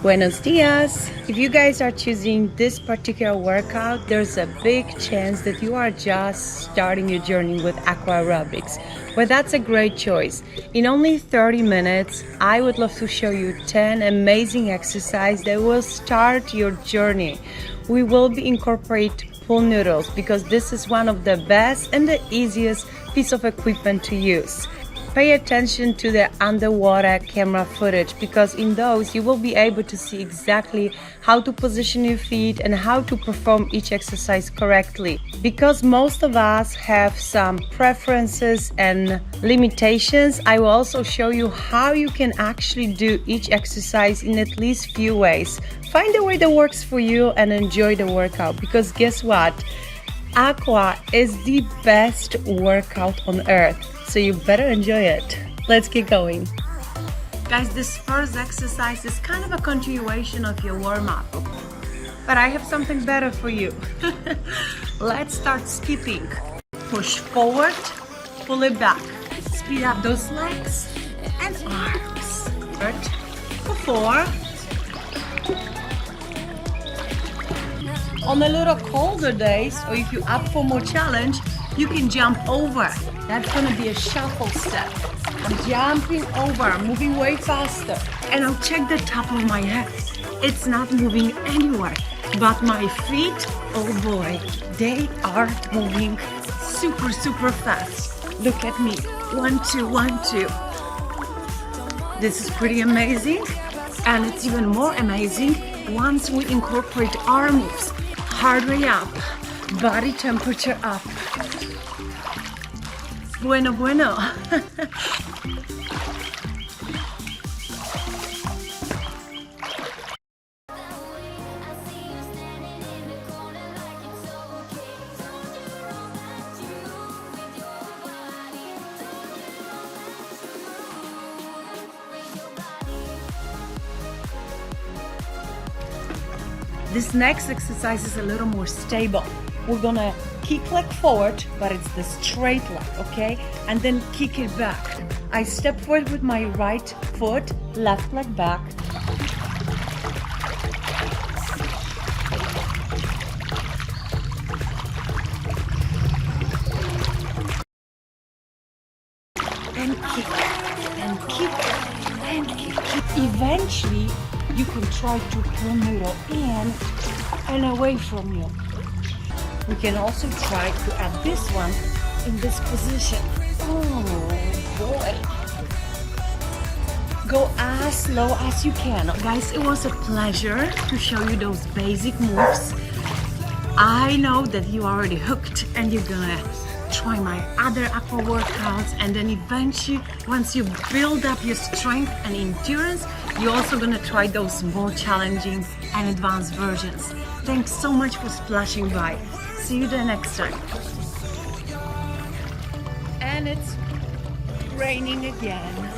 Buenos dias! If you guys are choosing this particular workout, there's a big chance that you are just starting your journey with aqua aerobics. But that's a great choice. In only 30 minutes, I would love to show you 10 amazing exercises that will start your journey. We will be incorporate pool noodles because this is one of the best and the easiest piece of equipment to use. Pay attention to the underwater camera footage because in those you will be able to see exactly how to position your feet and how to perform each exercise correctly. Because most of us have some preferences and limitations, I will also show you how you can actually do each exercise in at least few ways. Find a way that works for you and enjoy the workout because guess what? Aqua is the best workout on earth. So you better enjoy it. Let's get going. Guys, this first exercise is kind of a continuation of your warm-up. But I have something better for you. Let's start skipping. Push forward, pull it back. Speed up those legs and arms. For 4. On a little colder days, or if you're up for more challenge, you can jump over. That's gonna be a shuffle step. I'm jumping over, moving way faster. And I'll check the top of my head. It's not moving anywhere. But my feet, oh boy, they are moving super, super fast. Look at me. 1, 2, 1, 2. This is pretty amazing. And it's even more amazing once we incorporate our moves. Heart rate up, body temperature up. Bueno, bueno. This next exercise is a little more stable. We're gonna kick leg forward, but it's the straight leg, okay? And then kick it back. I step forward with my right foot, left leg back. And kick, and kick, and kick. Eventually, you can try to pull noodle in and away from you. We can also try to add this one in this position. Oh boy. Go as slow as you can. Guys, it was a pleasure to show you those basic moves. I know that you are already hooked and you're gonna try my other aqua workouts, and then eventually once you build up your strength and endurance, you're also gonna try those more challenging and advanced versions. Thanks so much for splashing by. See you the next time. And it's raining again.